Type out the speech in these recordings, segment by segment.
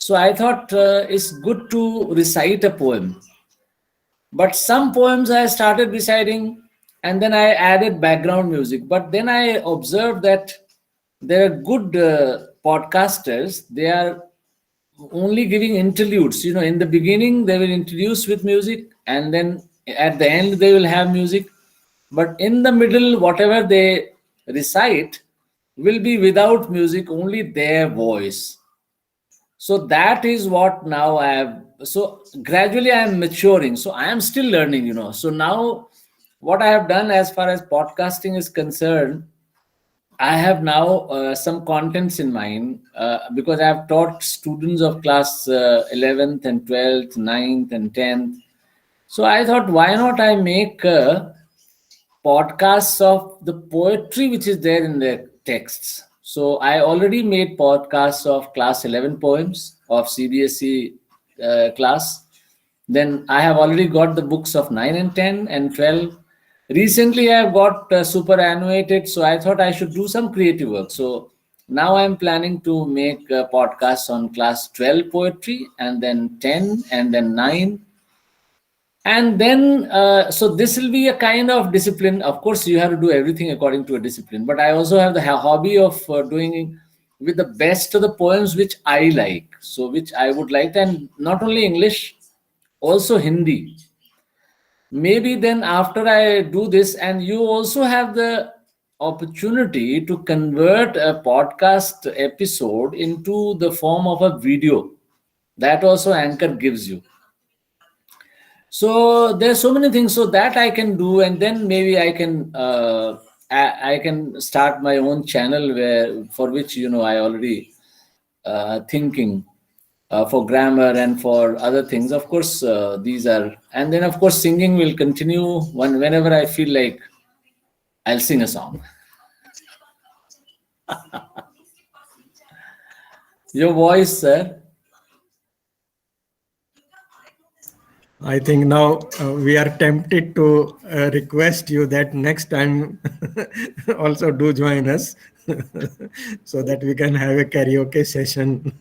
So I thought it's good to recite a poem. But some poems I started reciting and then I added background music. But then I observed that there are good podcasters. They are only giving interludes. In the beginning they will introduce with music, and then at the end they will have music. But in the middle, whatever they recite will be without music, only their voice. So that is what now I have. So gradually I am maturing, so I am still learning. So now what I have done as far as podcasting is concerned, I have now some contents in mind, because I have taught students of class 11th and 12th, ninth and 10th. So I thought, why not I make podcasts of the poetry which is there in the texts. So I already made podcasts of class 11 poems of CBSE class. Then I have already got the books of 9 and 10 and 12. Recently I have got superannuated, so I thought I should do some creative work. So now I'm planning to make podcasts on class 12 poetry, and then 10, and then 9, and then so this will be a kind of discipline. Of course you have to do everything according to a discipline, but I also have the hobby of doing with the best of the poems which I like, so which I would like. And not only English, also Hindi. Maybe then after I do this, and you also have the opportunity to convert a podcast episode into the form of a video, that also Anchor gives you. So there's so many things so that I can do, and then maybe I can I can start my own channel, where for which I already thinking for grammar and for other things. Of course, these are, and then of course singing will continue. Whenever I feel like, I'll sing a song. Your voice, sir. I think now we are tempted to request you that next time also do join us so that we can have a karaoke session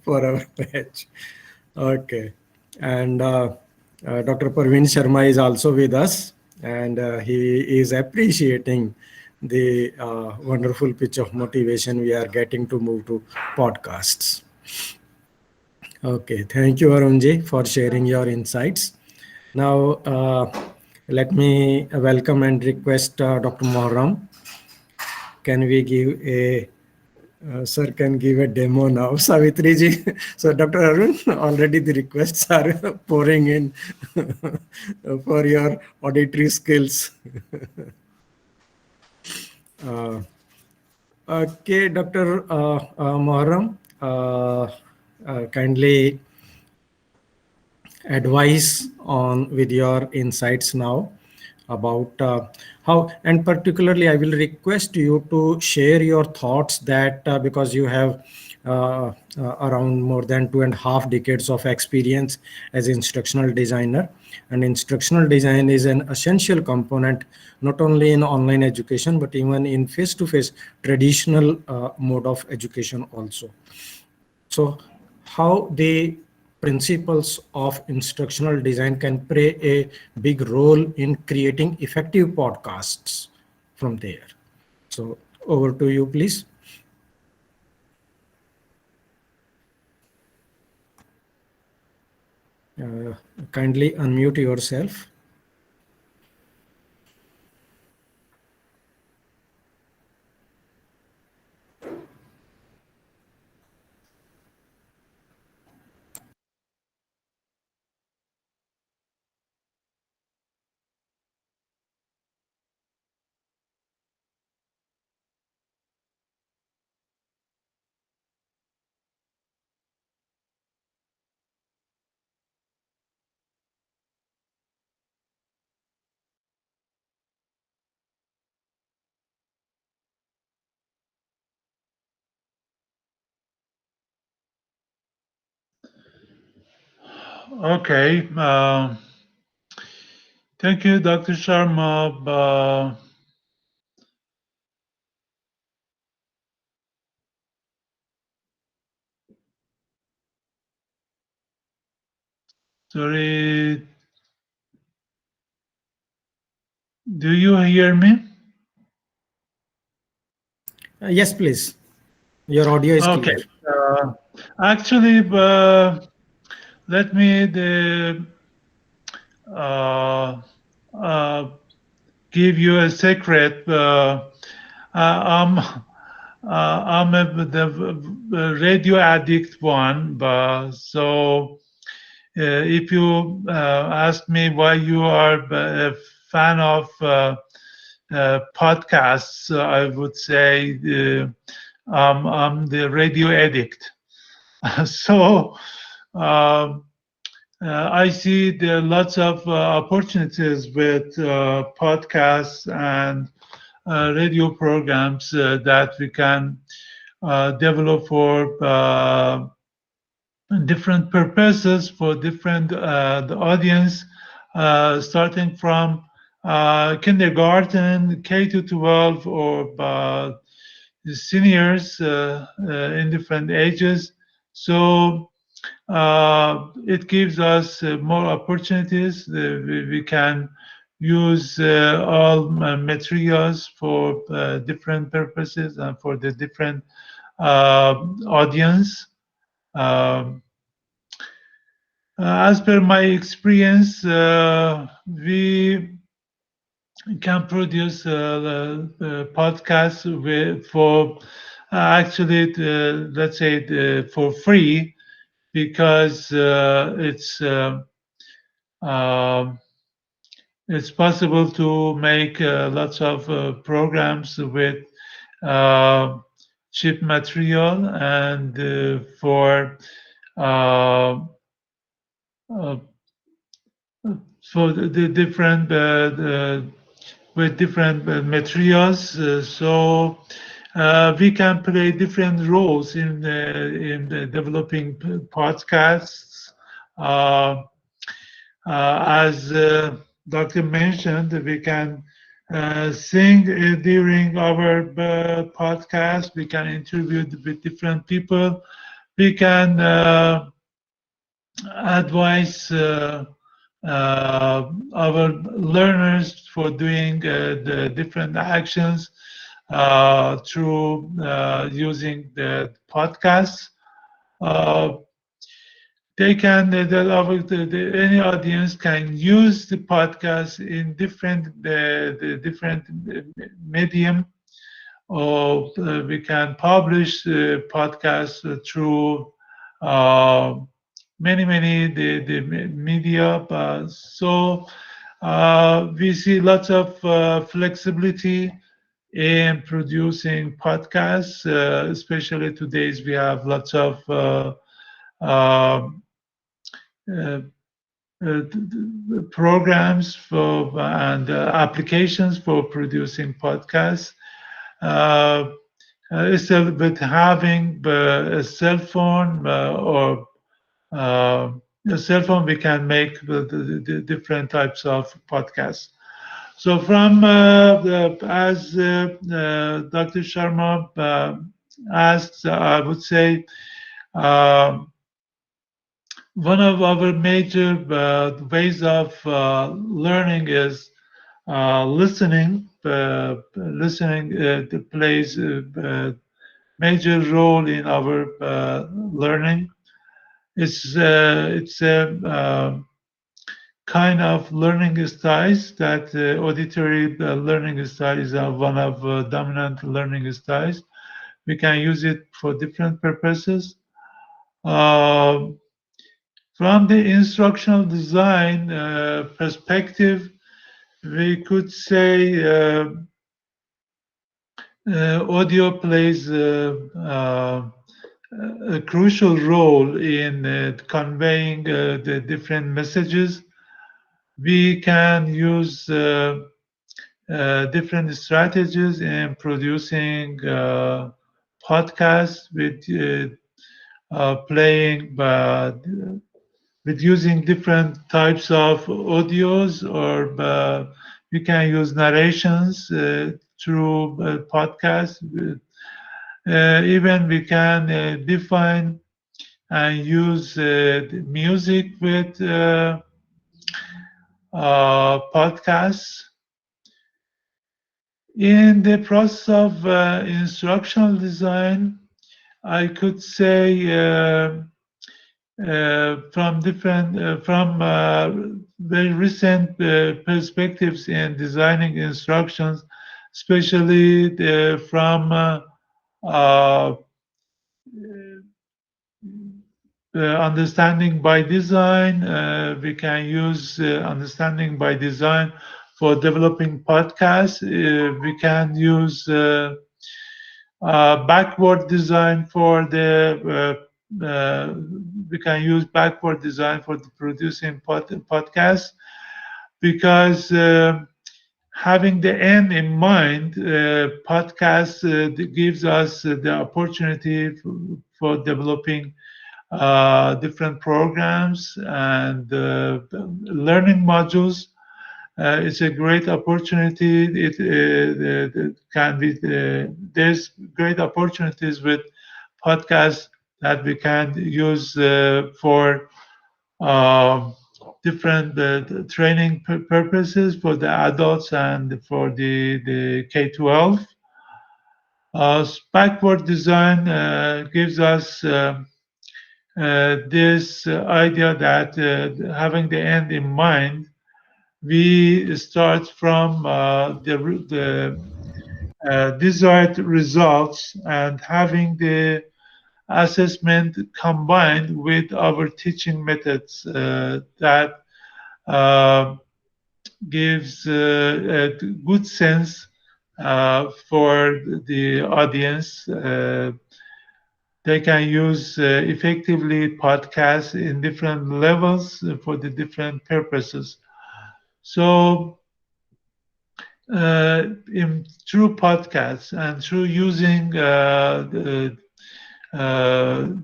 for our batch. Okay. And Dr. Parveen Sharma is also with us, and he is appreciating the wonderful pitch of motivation we are getting to move to podcasts. Okay, thank you, Arunji, for sharing your insights. Now, let me welcome and request Dr. Mohram. Can we give a sir can give a demo now, Savitri ji. So, Dr. Arun, already the requests are pouring in for your auditory skills. uh, okay, Dr. Mohram, kindly advice on with your insights now about how, and particularly I will request you to share your thoughts that because you have around more than 2.5 decades of experience as instructional designer, and instructional design is an essential component not only in online education but even in face-to-face traditional mode of education also. So how the principles of instructional design can play a big role in creating effective podcasts from there. So over to you, please. Kindly unmute yourself. Okay. Thank you, Dr. Sharma. Sorry, do you hear me? Yes, please. Your audio is Okay. clear. Uh, Actually, let me uh, uh, give you a secret. I'm I'm the radio addict one, but so if you ask me why you are a fan of podcasts, I would say I'm the radio addict. So um, I see there are lots of opportunities with podcasts and radio programs that we can develop for different purposes for different the audience, starting from kindergarten, K to 12, or seniors in different ages. So it gives us more opportunities. We can use all materials for different purposes and for the different audience. Um, as per my experience, we can produce podcasts for actually, let's say, for free because um it's possible to make lots of programs with uh, cheap material and uh, uh, for the different with different materials. So we can play different roles in the developing podcasts. Uh, as Doctor mentioned, we can sing during our podcast. We can interview with different people. We can advise our learners for doing the different actions through using the podcasts. Uh, they can any audience can use the podcast in different the different medium, or we can publish podcasts through uh, many the media. So we see lots of flexibility in producing podcasts. Especially today's, we have lots of um, uh, programs for and applications for producing podcasts. Uh, instead with having a cell phone or uh, a cell phone, we can make the different types of podcasts. So from as Dr. Sharma asked, I would say one of our major ways of learning is listening. Listening plays a major role in our learning. It's a kind of learning styles that auditory learning style is one of dominant learning styles. We can use it for different purposes. Uh, from the instructional design perspective, we could say audio plays a crucial role in conveying the different messages. We can use different strategies in producing podcasts with playing, but with using different types of audios, or we can use narrations through podcasts. Even we can define and use the music with podcasts. In the process of instructional design, I could say from very recent perspectives in designing instructions, especially from uh, understanding by design. We can use understanding by design for developing podcasts. We can use backward design for we can use backward design for the producing podcasts, because having the end in mind, podcast gives us the opportunity for developing different programs and learning modules. It's a great opportunity. It can be there's great opportunities with podcasts that we can use for uh, different training purposes for the adults and for the K-12. Backward design gives us this idea that having the end in mind, we start from the desired results and having the assessment combined with our teaching methods that uh, gives a good sense for the audience. They can use effectively podcasts in different levels for the different purposes. So, through podcasts and through using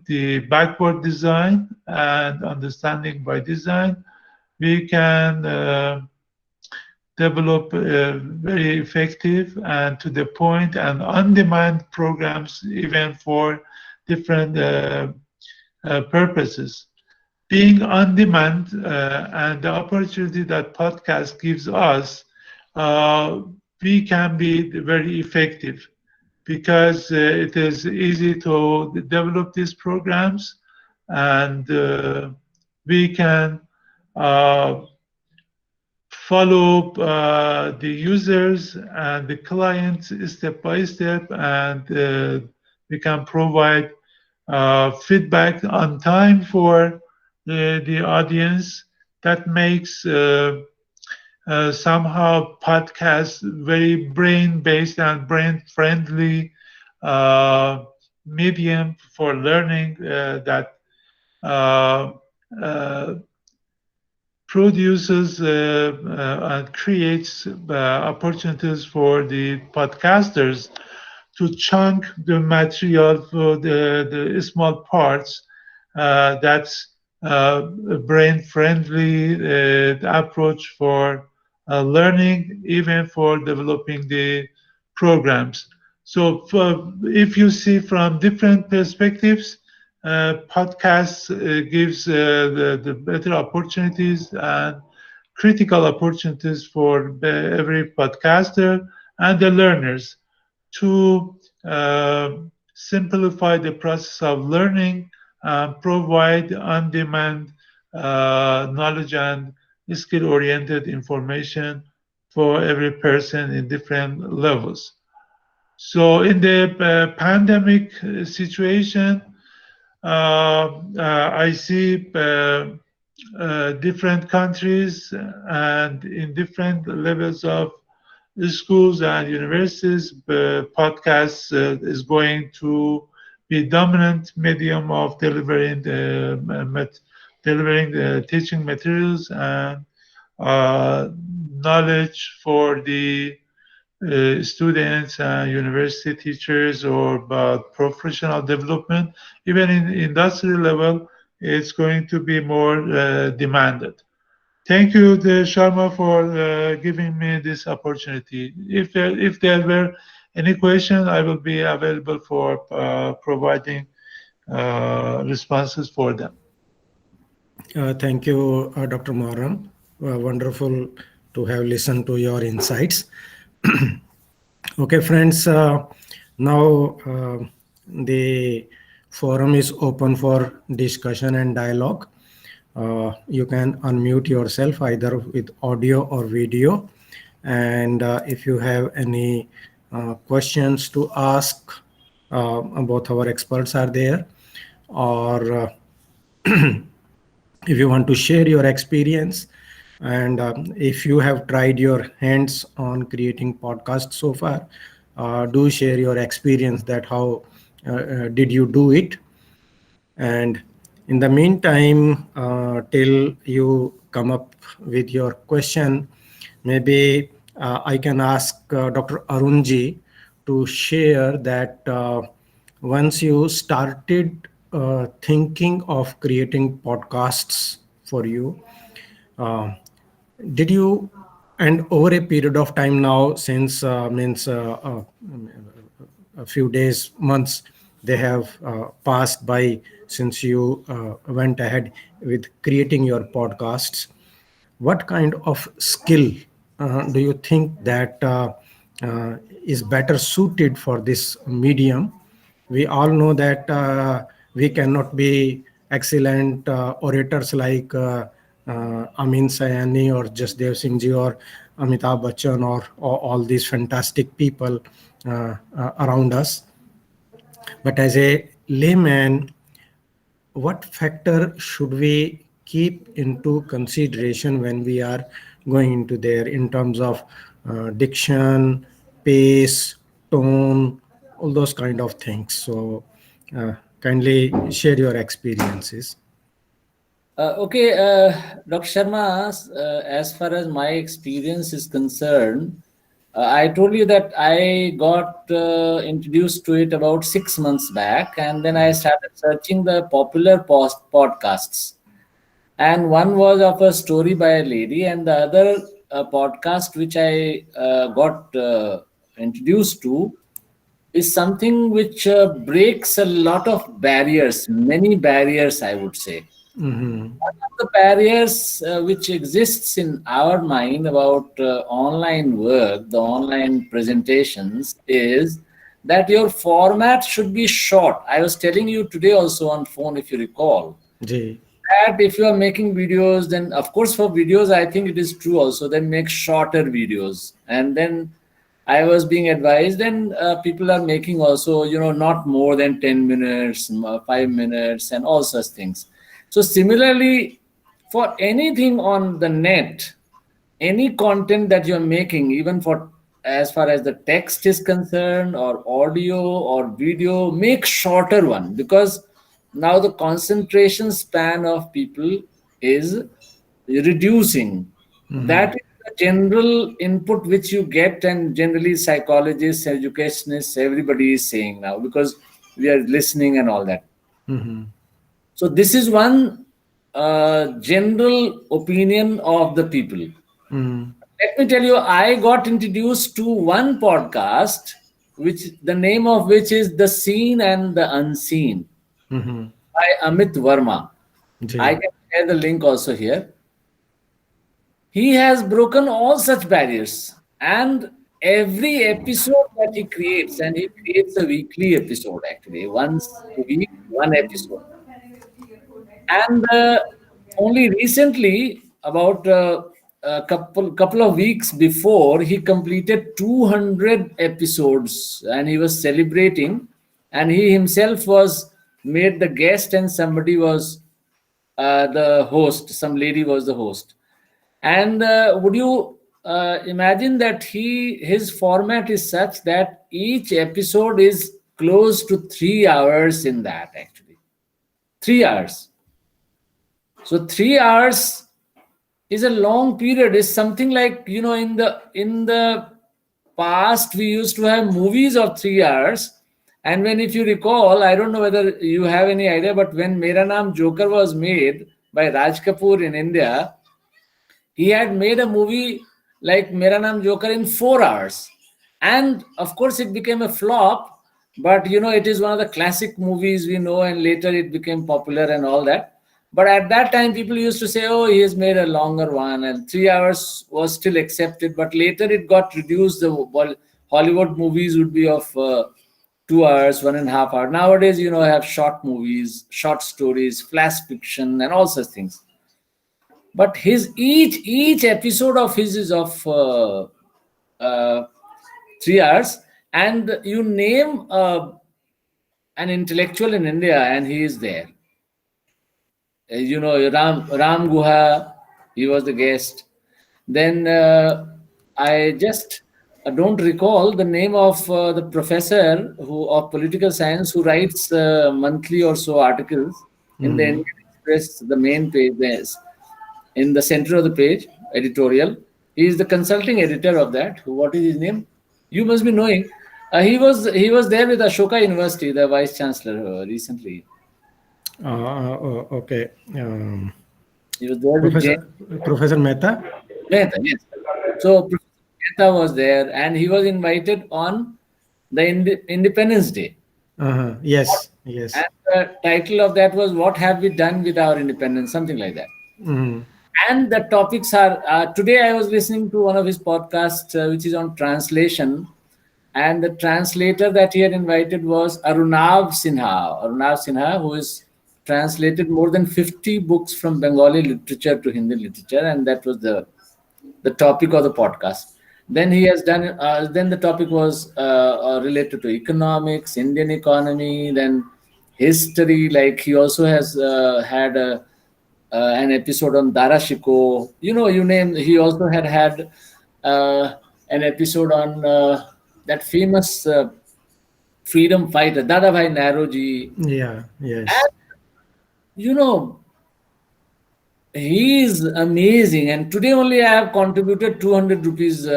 the backward design and understanding by design, we can develop very effective and to the point and on-demand programs, even for different purposes. Being on demand and the opportunity that podcast gives us, uh, we can be very effective, because it is easy to develop these programs, and we can uh, follow the users and the clients step by step, and we can provide feedback on time for the audience. That makes somehow podcasts very brain based and brain friendly uh, medium for learning that uh, uh, produces and creates opportunities for the podcasters to chunk the material for the small parts that's a brain friendly approach for learning, even for developing the programs. So, if you see from different perspectives, podcasts gives the better opportunities and critical opportunities for every podcaster and the learners to simplify the process of learning, provide on-demand knowledge and skill-oriented information for every person in different levels. So, in the pandemic situation, I see different countries and in different levels of schools and universities, podcasts is going to be dominant medium of delivering delivering the teaching materials and knowledge for the students and university teachers, or about professional development. Even in industry level, it's going to be more demanded. Thank you, Sharma, for giving me this opportunity. If there were any question, I will be available for providing responses for them. Thank you, Dr. Moran. Wonderful to have listened to your insights. Okay, friends, now the forum is open for discussion and dialogue. You can unmute yourself either with audio or video. And if you have any questions to ask, both our experts are there. Or if you want to share your experience, and if you have tried your hands on creating podcasts so far, do share your experience, that how did you do it. And in the meantime, till you come up with your question, maybe I can ask Dr. Arunji to share that once you started thinking of creating podcasts for you, uh, did you, and over a period of time now, since means a few days, months, they have passed by since you went ahead with creating your podcasts, what kind of skill do you think that is better suited for this medium? We all know that we cannot be excellent orators like Amin Sayani or Jasdev Singh ji or Amitabh Bachchan or all these fantastic people around us. But as a layman, what factor should we keep into consideration when we are going into there in terms of diction, pace, tone, all those kind of things? So kindly share your experiences. Okay, Dr. Sharma, as far as my experience is concerned, I told you that I got introduced to it about 6 months back, and then I started searching the popular podcasts. And one was of a story by a lady, and the other podcast which I got introduced to is something which breaks a lot of barriers, many barriers, I would say. Mm-hmm. One of the barriers which exists in our mind about online work, the online presentations, is that your format should be short. I was telling you today also on phone, if you recall, Ji. that if you are making videos, then of course for videos, I think it is true also, then make shorter videos. And then I was being advised, and people are making also, not more than 10 minutes, 5 minutes, and all such things. So similarly, for anything on the net, any content that you're making, even for as far as the text is concerned, or audio or video, make shorter one, because now the concentration span of people is reducing. Mm-hmm. That is the general input which you get, and generally psychologists, educationists, everybody is saying now, because we are listening and all that. Mm-hmm. So this is one general opinion of the people. Mm-hmm. Let me tell you, I got introduced to one podcast, which the name of which is The Seen and the Unseen Mm-hmm. by Amit Verma. I Ji. can share the link also here. He has broken all such barriers, and every episode that he creates, and he creates a weekly episode actually, once a week, one episode. And only recently, about a couple of weeks before, he completed 200 episodes, and he was celebrating. And he himself was made the guest, and somebody was the host. Some lady was the host. And would you imagine that his format is such that each episode is close to 3 hours in that actually, 3 hours. So 3 hours is a long period. Is something like, in the past we used to have movies of 3 hours. And when, if you recall, I don't know whether you have any idea, but when Mera Naam Joker was made by Raj Kapoor in India, he had made a movie like Mera Naam Joker in 4 hours. And of course, it became a flop. But it is one of the classic movies we know, and later it became popular and all that. But at that time, people used to say, "Oh, he has made a longer one," and 3 hours was still accepted. But later it got reduced. Hollywood movies would be of 2 hours, 1.5 hours. Nowadays, have short movies, short stories, flash fiction, and all such things. But his each episode of his is of 3 hours, and you name an intellectual in India, and he is there. Ram Guha, he was the guest. Then I just don't recall the name of the professor who of political science who writes monthly or so articles in the Indian Express, the main page. There's in the center of the page, editorial. He is the consulting editor of that. What is his name? You must be knowing. He was there with Ashoka University, the vice chancellor recently. Okay. He was there with Jain Professor Mehta? Mehta, yes. So Professor Mehta was there, and he was invited on the Independence Day. Yes, yes. And the title of that was "What Have We Done with Our Independence?" Something like that. Mhm. And the topics are today I was listening to one of his podcasts, which is on translation, and the translator that he had invited was Arunav Sinha, who is translated more than 50 books from Bengali literature to Hindi literature, and that was the topic of the podcast. Then he has done. Then the topic was related to economics, Indian economy, then history. Like he also has had an episode on Darashiko. You name. He also had an episode on that famous freedom fighter Dadabhai Naroji. Yeah, yes. And you know he is amazing. And today only I have contributed 200 rupees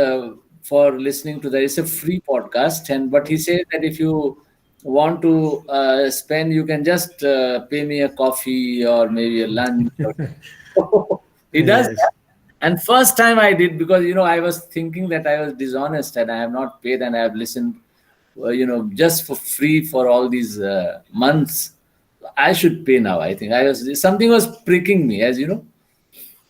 for listening to that. It's a free podcast, and but he said that if you want to spend, you can just pay me a coffee or maybe a lunch. He does Yes. that. And first time I did, because I was thinking that I was dishonest and I have not paid, and I have listened just for free for all these months. I should pay now. I think something was pricking me, as you know.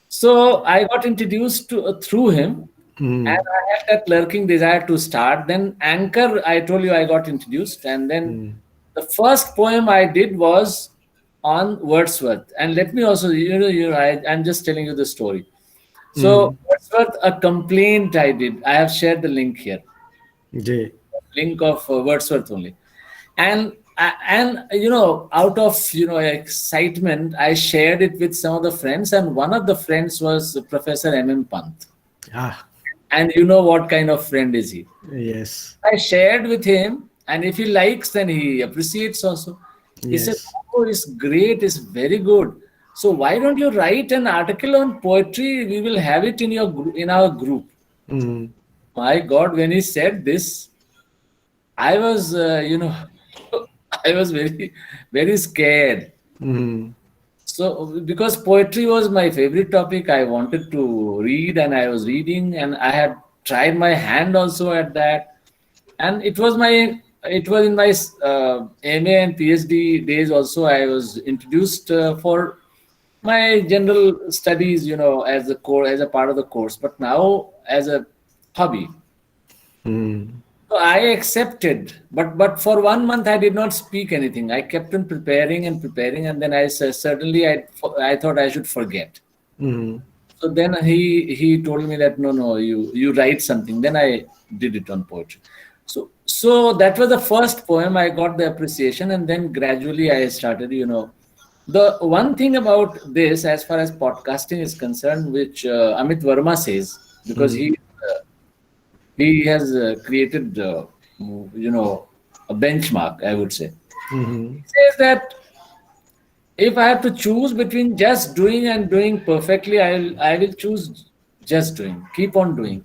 So I got introduced to through him, and Mm. I had that lurking desire to start. Then Anchor, I told you I got introduced, and then the first poem I did was on Wordsworth. And let me also, I'm just telling you the story. So Mm. Wordsworth, a complaint I did. I have shared the link here, J. link of Wordsworth only, and out of excitement, I shared it with some of the friends, and one of the friends was Professor M. Pant, Ah, and you know what kind of friend is he. yes, I shared with him, and if he likes, then he appreciates also. He said, yes. "Oh, it's great, it's very good. So why don't you write an article on poetry? We will have it in our group." Mm. My God, when he said this, I was, I was very, very scared. Mm. So, because poetry was my favorite topic, I wanted to read, and I was reading, and I had tried my hand also at that. And it was in my MA and PhD days also. I was introduced for my general studies, as as a part of the course, but now as a hobby. Mm. So I accepted, but for 1 month I did not speak anything. I kept on preparing and preparing, and then certainly I thought I should forget. Mm. So then he told me that no, you write something. Then I did it on poetry. So that was the first poem. I got the appreciation, and then gradually I started. The one thing about this, as far as podcasting is concerned, which Amit Verma says, because Mm. he has created a benchmark, I would say. Mhm. He says that if I have to choose between just doing and doing perfectly, I will choose just doing. Keep on doing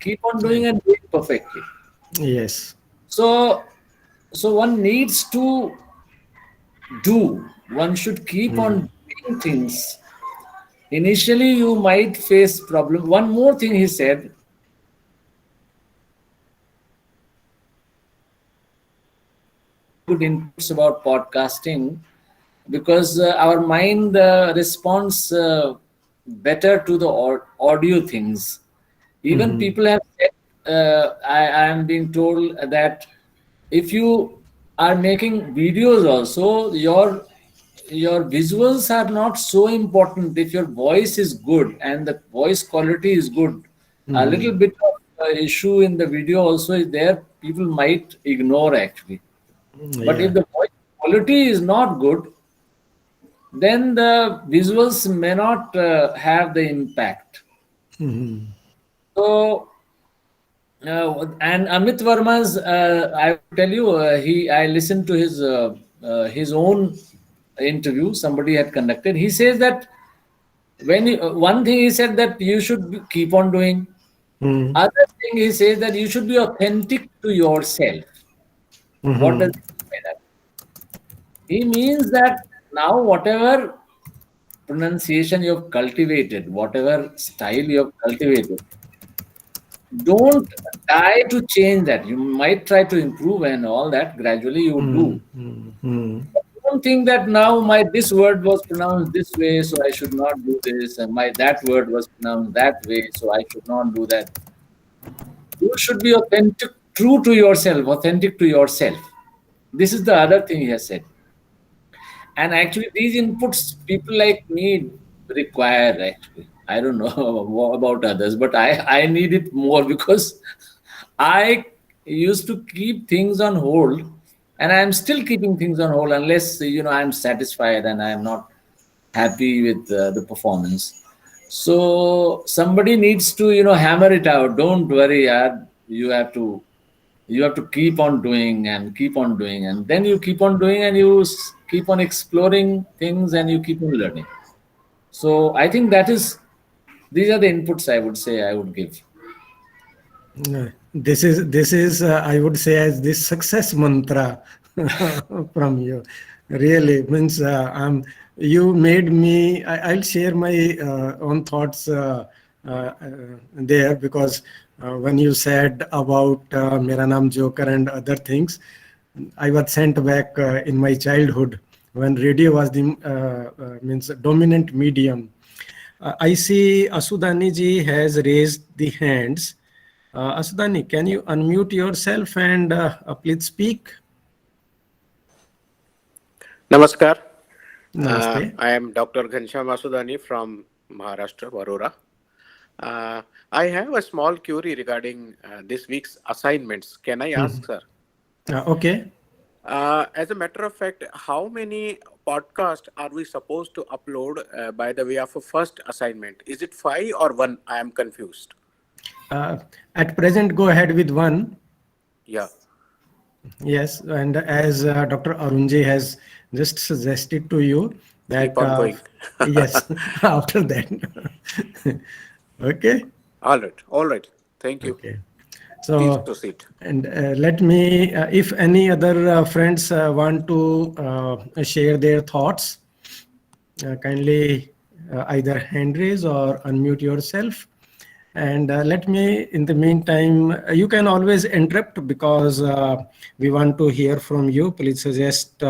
and doing perfectly. Yes. So one needs to do. One should keep on doing things. Initially, you might face problem. One more thing he said: good good inputs about podcasting, because our mind responds better to the audio things. Even people have said, I am being told that if you are making videos also, your visuals are not so important. If your voice is good and the voice quality is good, a little bit of issue in the video also is there, people might ignore actually. But if Yeah. the voice quality is not good, then the visuals may not have the impact. So, and Amit Verma's, I will tell you, I listened to his own interview. Somebody had conducted. He says that one thing he said that you should keep on doing. Mm. Other thing he says that you should be authentic to yourself. What does he mean by that? He means that now whatever pronunciation you have cultivated, whatever style you have cultivated, don't try to change that. You might try to improve and all that. Gradually you would do. Don't think that now this word was pronounced this way, so I should not do this, and my that word was pronounced that way, so I should not do that. You should be authentic, true to yourself, authentic to yourself. This is the other thing he has said. And actually, these inputs people like me require. Actually, I don't know about others, but I need it more because I used to keep things on hold, and I'm still keeping things on hold unless I'm satisfied and I'm not happy with the performance. So somebody needs to hammer it out. Don't worry, yaar. You have to keep on doing and keep on doing, and then you keep on doing and you keep on exploring things and you keep on learning. So I think these are the inputs I would say I would give. This is I would say as this success mantra from you. Really means you made me. I'll share my own thoughts there, because when you said about Mera Naam Joker and other things, I was sent back in my childhood when radio was the means dominant medium. I see Asudani ji has raised the hands. Asudani, can you unmute yourself and please speak? Namaskar. Namaste. I am Dr. Ghanshyam Asudani from Maharashtra, Varora. I have a small query regarding this week's assignments. Can I ask, sir? Okay. As a matter of fact, how many podcasts are we supposed to upload by the way of a first assignment? Is it 5 or 1? I am confused. At present, go ahead with 1. Yeah. Yes, and as Dr. Arunji has just suggested to you that Keep on going. yes, after that. Okay. All right. Thank you. Okay. Please So, proceed. and let me, if any other friends want to share their thoughts, kindly either hand raise or unmute yourself. And let me, in the meantime, you can always interrupt because we want to hear from you. Please suggest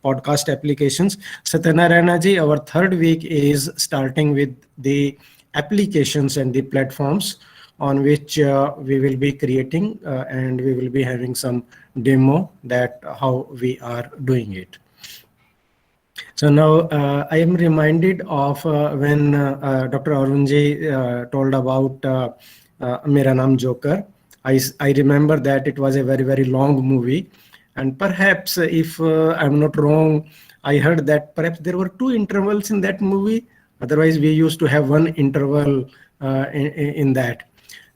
podcast applications. Satyanarayana ji, our third week is starting with the applications and the platforms on which we will be creating and we will be having some demo that how we are doing it. So now I am reminded of when Dr. Arunji told about Mera Naam Joker. I remember that it was a very, very long movie. And perhaps if I'm not wrong, I heard that perhaps there were 2 intervals in that movie. Otherwise, we used to have 1 interval in that.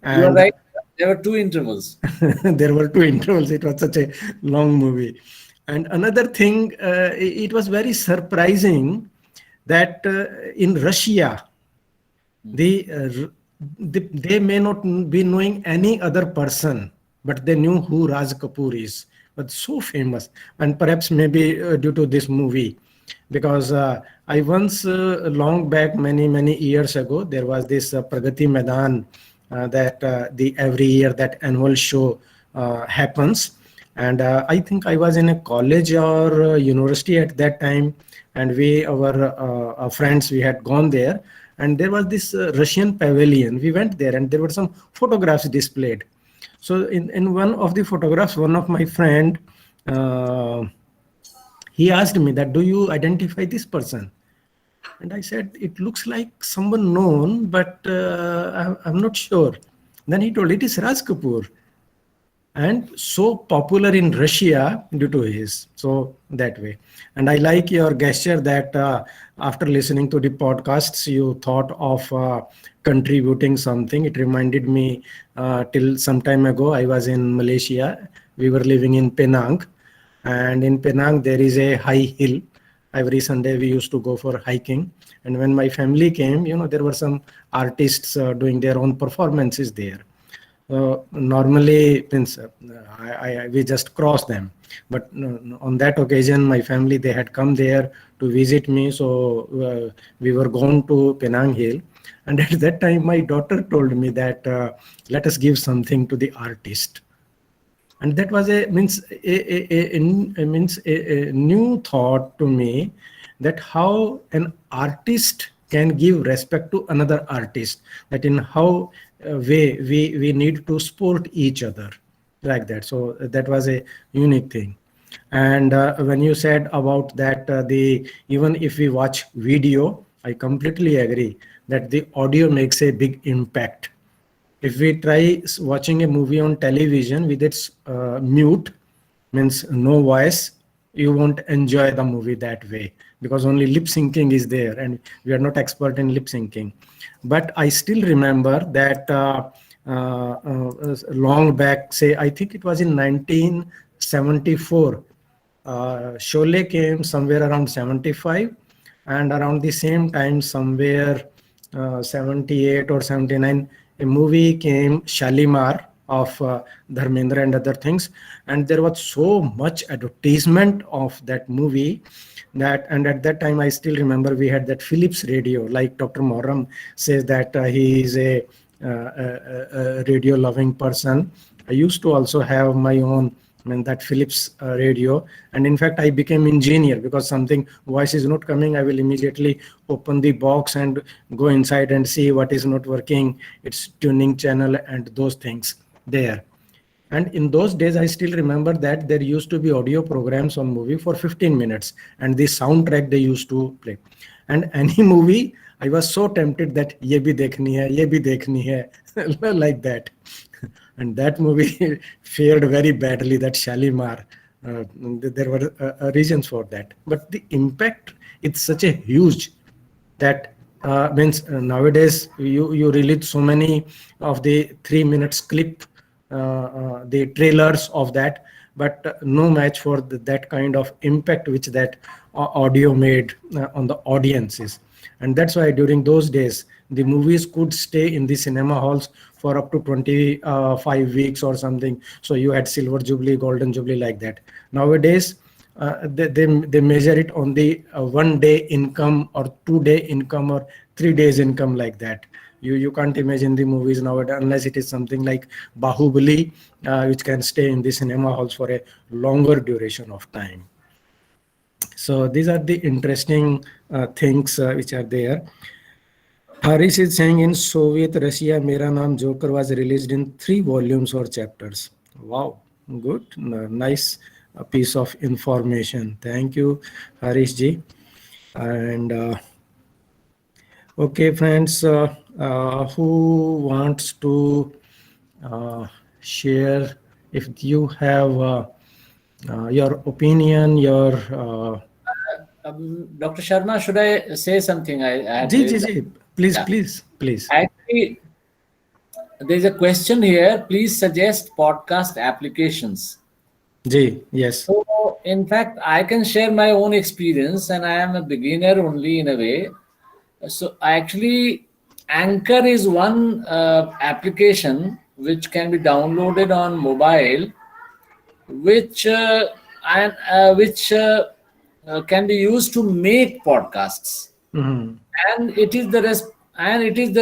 And You're right. There were 2 intervals. there were 2 intervals. It was such a long movie. And another thing, it was very surprising that in Russia, they may not be knowing any other person, but they knew who Raj Kapoor is. But so famous, and perhaps maybe due to this movie, because I once long back, many years ago, there was this Pragati Maidan that every year that annual show happens. And I think I was in a college or university at that time, and our friends, we had gone there, and there was this Russian pavilion. We went there, and there were some photographs displayed. So in one of the photographs, one of my friend, uh, he asked me that, do you identify this person? And I said, it looks like someone known, but I'm not sure. Then he told, it is Raj Kapoor, and so popular in Russia due to his. So that way. And I like your gesture that after listening to the podcasts, you thought of contributing something. It reminded me till some time ago, I was in Malaysia. We were living in Penang. And in Penang, there is a high hill. Every Sunday, we used to go for hiking. And when my family came, there were some artists doing their own performances there. Normally, means we just cross them, but on that occasion, my family, they had come there to visit me, so we were gone to Penang Hill, and at that time, my daughter told me that let us give something to the artist, and that was a new thought to me, that how an artist can give respect to another artist, that in how way we need to support each other, like that. So that was a unique thing. And when you said about that, the even if we watch video, I completely agree that the audio makes a big impact. If we try watching a movie on television with its mute, means no voice, you won't enjoy the movie that way, because only lip syncing is there, and we are not expert in lip syncing. But I still remember that long back, say I think it was in 1974, Sholay came somewhere around 75, and around the same time, somewhere 78 or 79, a movie came, Shalimar, of Dharmendra and other things, and there was so much advertisement of that movie, that, and at that time I still remember we had that Philips radio, like Dr. Moram says that he is a radio loving person. I used to also have my own, that Philips radio, and in fact I became engineer, because something voice is not coming, I will immediately open the box and go inside and see what is not working, its tuning channel and those things there. And in those days, I still remember that there used to be audio programs on movie for 15 minutes, and the soundtrack they used to play. And any movie, I was so tempted that ye bhi dekhni hai, like that. And that movie fared very badly, that Shalimar. There were reasons for that. But the impact, it's such a huge, that means nowadays you release so many of the 3 minutes clip, the trailers of that, but no match for that kind of impact which that audio made on the audiences. And that's why during those days, the movies could stay in the cinema halls for up to 25 weeks or something. So you had Silver Jubilee, Golden Jubilee, like that. Nowadays, they measure it on the 1 day income or 2 day income or 3 days income, like that. You can't imagine the movies nowadays unless it is something like Bahubali, which can stay in the cinema halls for a longer duration of time. So these are the interesting things which are there. Harish is saying, in Soviet Russia, Mera Naam Joker was released in 3 volumes or chapters. Wow, good, nice piece of information. Thank you, Harish ji. And okay, friends, who wants to share, if you have your opinion, your Dr. Sharma, should I say something? I had please, Yeah. please. Actually, there's a question here. Please suggest podcast applications. Yes. So, in fact, I can share my own experience, and I am a beginner only in a way. So, actually, Anchor is one application which can be downloaded on mobile, which can be used to make podcasts. Mhm. And it is the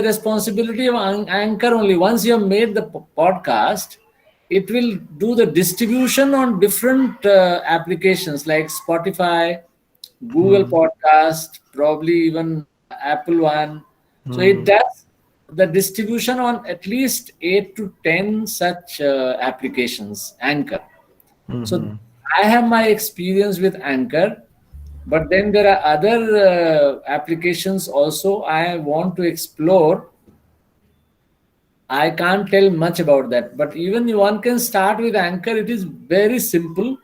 responsibility of Anchor only. Once you have made the podcast, it will do the distribution on different applications like Spotify, Google Podcast, probably even Apple one. So it does the distribution on at least 8 to 10 such applications, Anchor. So I have my experience with Anchor, but then there are other applications also I want to explore. I can't tell much about that, but even one can start with Anchor. It is very simple.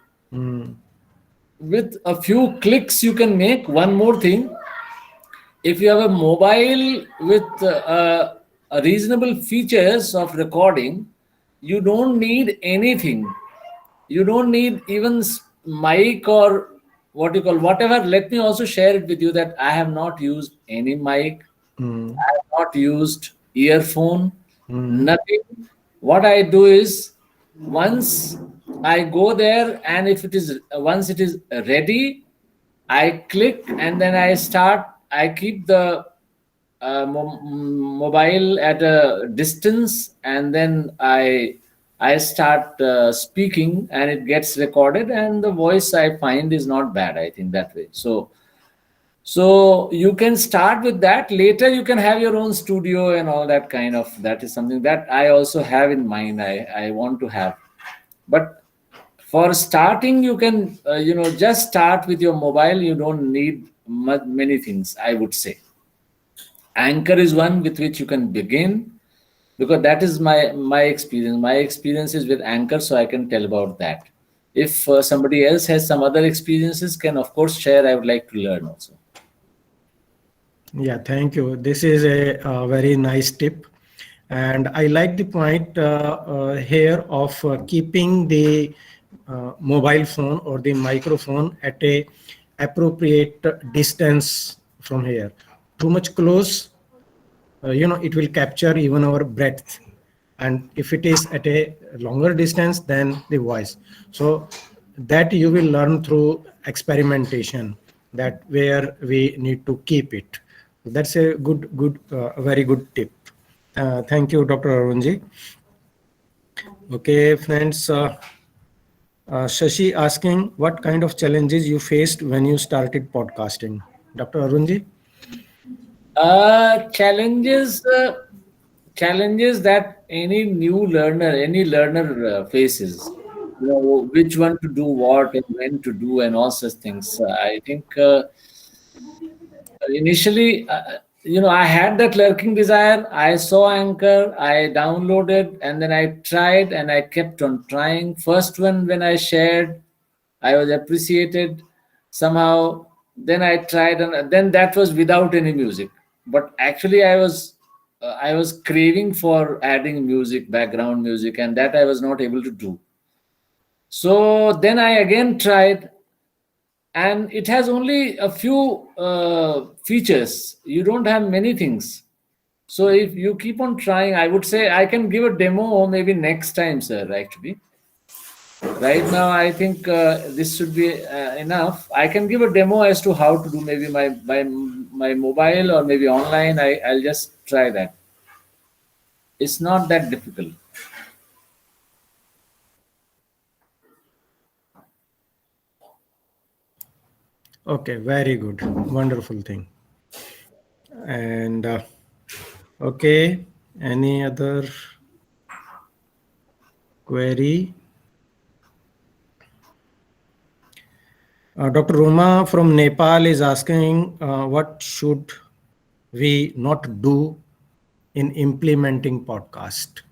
With a few clicks, you can make one more thing. If you have a mobile with a reasonable features of recording, you don't need anything. You don't need even mic or what you call whatever. Let me also share it with you that I have not used any mic. I have not used earphone, nothing. What I do is once I go there, and if it is once it is ready, I click and then I start. I keep the mobile at a distance, and then I start speaking, and it gets recorded, and the voice I find is not bad. I think that way. So you can start with that. Later you can have your own studio and all that kind of. That is something that I also have in mind. I want to have, but for starting you can just start with your mobile. You don't need many things, I would say. Anchor is one with which you can begin, because that is my experience. My experience is with Anchor, so I can tell about that. If somebody else has some other experiences, can of course share. I would like to learn also. Yeah, thank you. This is a very nice tip. And I like the point here of keeping the mobile phone or the microphone at a appropriate distance from here. Too much close, it will capture even our breath. And if it is at a longer distance, then the voice. So that you will learn through experimentation, that where we need to keep it. That's a very good tip. Thank you, Dr. Arunji. Okay, friends. Shashi asking, what kind of challenges you faced when you started podcasting? Dr. Arunji? Challenges that any learner faces. Which one to do what and when to do and all such things. I think initially, I had that lurking desire. I saw Anchor, I downloaded, and then I tried, and I kept on trying. First one, when I shared, I was appreciated somehow. Then I tried, and then that was without any music. But actually, I was craving for adding music, background music, and that I was not able to do. So then I again tried, and it has only a few features. You don't have many things. So if you keep on trying, I would say I can give a demo maybe next time, sir. Actually, right now I think this should be enough. I can give a demo as to how to do maybe my mobile or maybe online. I'll just try that. It's not that difficult. Okay, very good. Wonderful thing. And okay, any other query? Dr. Roma from Nepal is asking, what should we not do in implementing podcast?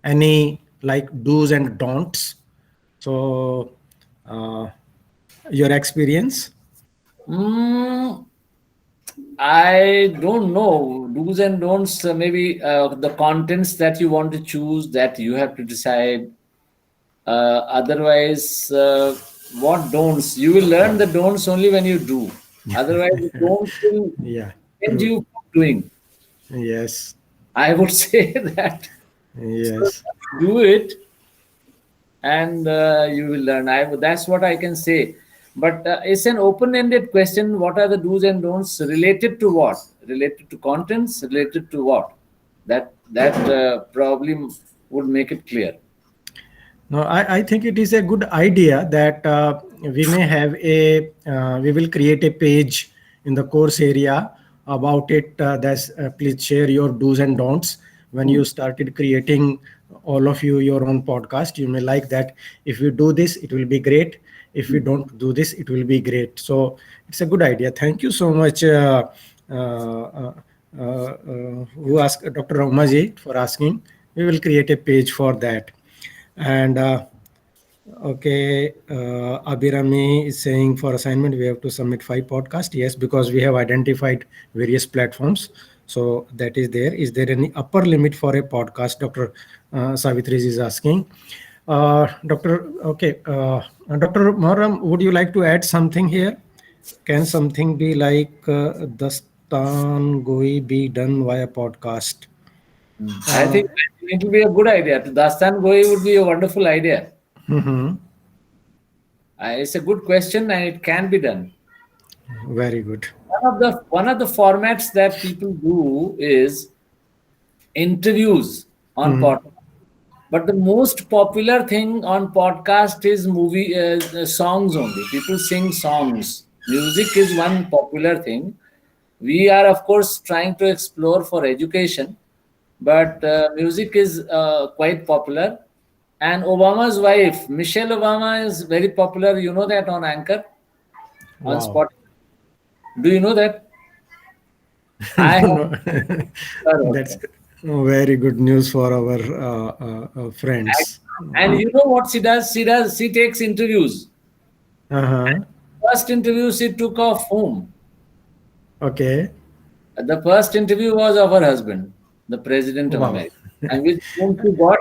Any like do's and don'ts? So your experience? I don't know. Do's and don'ts, maybe the contents that you want to choose, that you have to decide. Otherwise, what don'ts? You will learn the don'ts only when you do. Otherwise, the don'ts will prevent you from doing. Yes. I would say that. Yes. So do it, and you will learn. That's what I can say. But it's an open-ended question. What are the do's and don'ts related to what? Related to contents? Related to what? That probably would make it clear. No, I think it is a good idea that we may have we will create a page in the course area about it. That's please share your do's and don'ts when Hmm. you started creating all of you your own podcast. You may like that. If we do this, it will be great. If we don't do this, it will be great. So it's a good idea. Thank you so much. Who asked Dr. Raumaji for asking? We will create a page for that. And okay, Abhirami is saying for assignment we have to submit 5 podcasts. Yes, because we have identified various platforms. So that is there. Is there any upper limit for a podcast? Dr. Savitri is asking. Dr. Moram, would you like to add something here? Can something be like Dastan Goi be done via podcast? I think it will be a good idea. Dastan Goi would be a wonderful idea. Mhm. It's a good question and it can be done. Very good. One of the formats that people do is interviews on podcast. But the most popular thing on podcast is movie songs only. People sing songs. Music is one popular thing. We are, of course, trying to explore for education, but music is quite popular. And Obama's wife, Michelle Obama, is very popular. You know that on Anchor, on Wow. Spotify. Do you know that? I have. No, that's very good news for our friends. And you know what she does? She takes interviews. Uh-huh. First interview she took of whom? Okay. The first interview was of her husband, the president of Wow. America, and with whom she got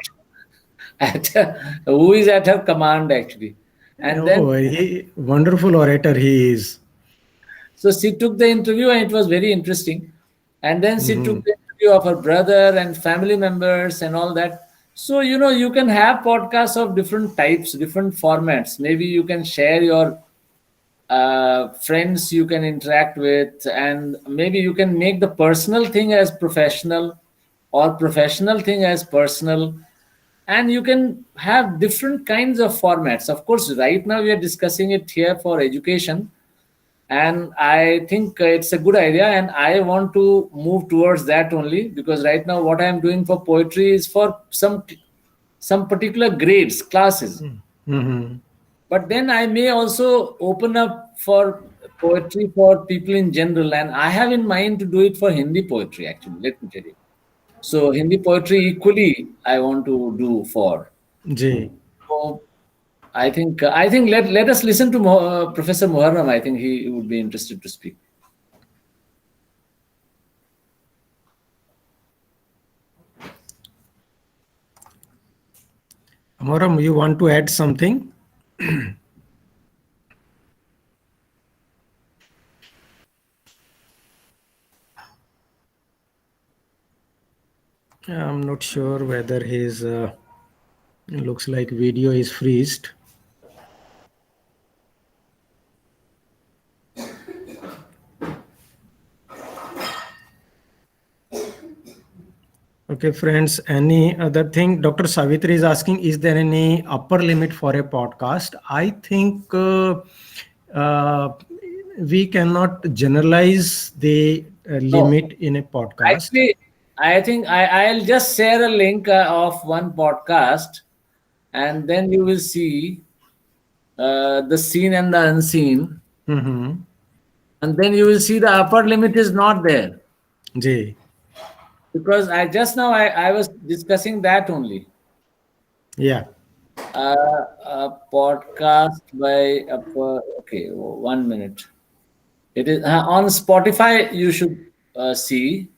who is at her command actually. And then Oh, wonderful orator he is. so she took the interview and it was very interesting. And then she took the interview of her brother and family members and all that. So, you can have podcasts of different types, different formats. Maybe you can share your friends you can interact with, and maybe you can make the personal thing as professional or professional thing as personal. And you can have different kinds of formats. Of course, right now we are discussing it here for education, and I think it's a good idea, and I want to move towards that only, because right now what I am doing for poetry is for some particular grades classes, Mhm. but then I may also open up for poetry for people in general, and I have in mind to do it for Hindi poetry actually, let me tell you. So Hindi poetry equally I want to do for. Ji. So I think let us listen to Professor Muharram. I think he would be interested to speak. Moram, you want to add something? I'm not sure whether his looks like video is freezed. Okay, friends, any other thing? Dr. Savitri is asking, is there any upper limit for a podcast? I think uh, we cannot generalize the No, limit in a podcast. actually, I think I'll just share a link of one podcast, and then you will see the seen and the unseen, Mm-hmm. and then you will see the upper limit is not there, Ji. because I just now I was discussing that only. Yeah. A podcast by okay, 1 minute. It is on Spotify. You should see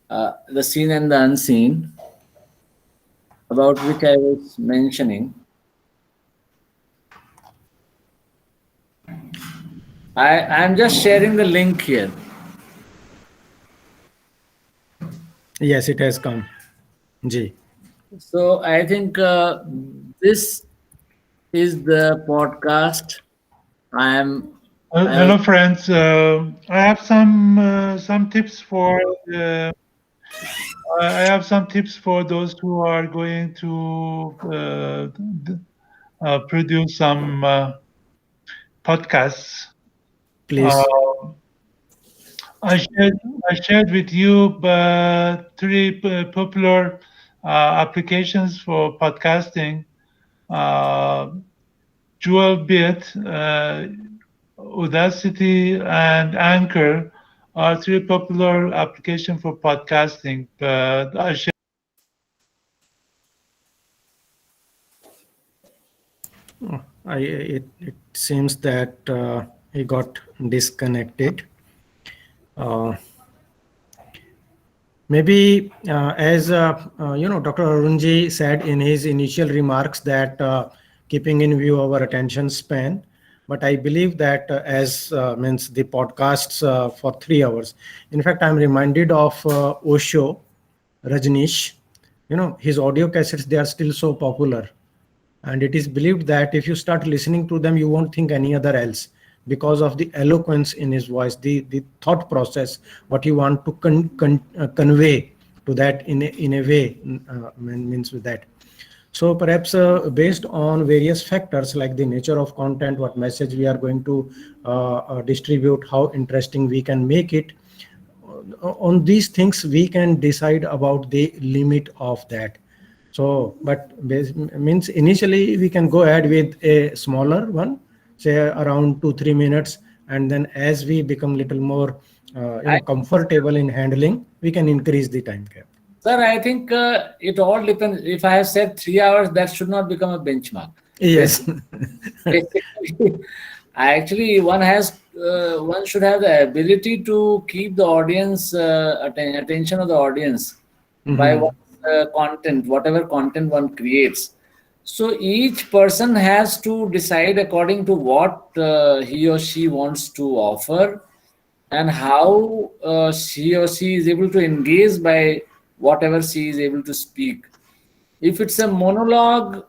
the seen and the unseen, about which I was mentioning. I'm just sharing the link here. Yes, it has come. Ji. So I think this is the podcast. I am. Hello, friends. I have some tips for I have some tips for those who are going to produce some podcasts. Uh, Please. I shared with you three popular applications for podcasting. Uh, Jewelbit, Audacity, and Anchor are three popular applications for podcasting. But I shared. It seems that he got disconnected. Uh, Maybe as Dr. Arunji said in his initial remarks that keeping in view our attention span, but I believe that as means the podcasts for 3 hours. In fact, I'm reminded of Osho, Rajneesh. His audio cassettes, they are still so popular, and it is believed that if you start listening to them, you won't think any other else because of the eloquence in his voice, the thought process, what you want to convey to that in a way, means with that. So perhaps based on various factors like the nature of content, what message we are going to distribute, how interesting we can make it, on these things we can decide about the limit of that. So but means initially we can go ahead with a smaller one, say around 2-3 minutes, and then as we become little more I, comfortable in handling, we can increase the time cap. sir, I think it all depends. If I have said 3 hours, that should not become a benchmark. Yes. Basically, actually, one should have the ability to keep the audience attention of the audience by Mhm. what content, whatever content one creates. So each person has to decide according to what he or she wants to offer, and how she or she is able to engage by whatever she is able to speak. If it's a monologue,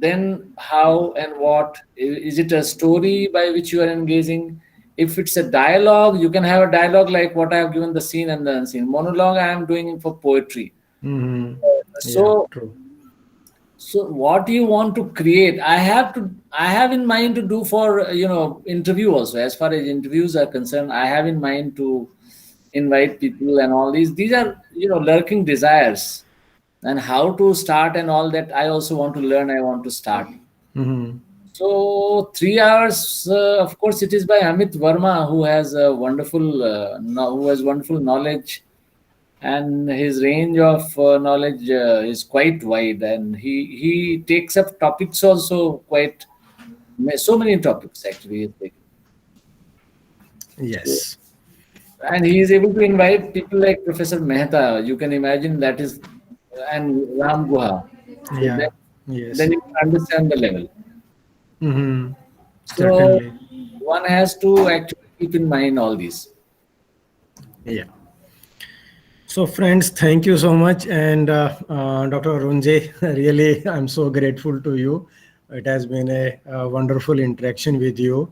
then how and what? Is it a story by which you are engaging? If it's a dialogue, you can have a dialogue like what I have given, the seen and the unseen. Monologue, I am doing it for poetry. Mhm. Yeah, So true. so what you want to create, I have in mind to do for interview also. As far as interviews are concerned, I have in mind to invite people, and all these are lurking desires, and how to start and all that. I also want to learn, I want to start. Mhm. So 3 hours, of course, it is by Amit Verma, who has a who has wonderful knowledge, and his range of knowledge is quite wide, and he takes up topics also quite so many topics actually. He's taken. So, Yes. and he is able to invite people like Professor Mehta. You can imagine that is, and Ram Guha. So Yeah. Yes. then you can understand the level. Mhm. So Certainly. one has to actually keep in mind all these. Yeah. So, friends, thank you so much. And Dr. Arunje, really, I'm so grateful to you. It has been a wonderful interaction with you.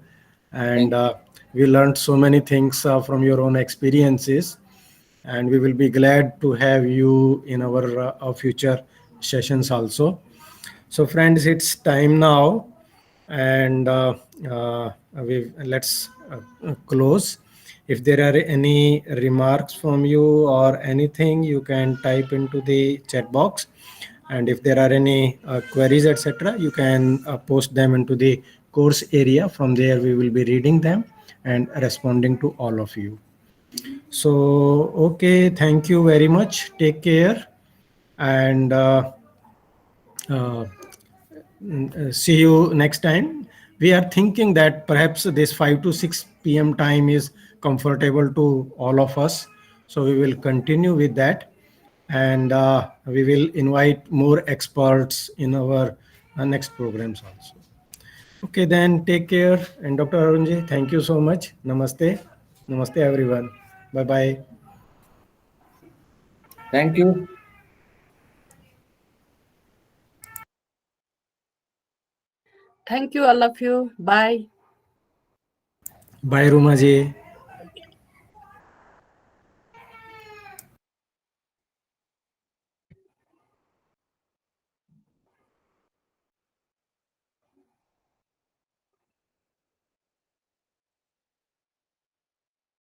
And Thank you. we learned so many things from your own experiences. And we will be glad to have you in our future sessions also. So, friends, it's time now. And let's close. If there are any remarks from you or anything, you can type into the chat box. And if there are any queries, etc., you can post them into the course area. From there, we will be reading them and responding to all of you. So, okay, thank you very much. Take care. And uh, see you next time. We are thinking that perhaps this 5 to 6 p.m. time is comfortable to all of us. So we will continue with that. And we will invite more experts in our next programs also. Okay, then take care. And Dr. Arunji, thank you so much. Namaste. Namaste, everyone. Bye bye. Thank you. Thank you, all of you. Bye. Bye, Rumaji.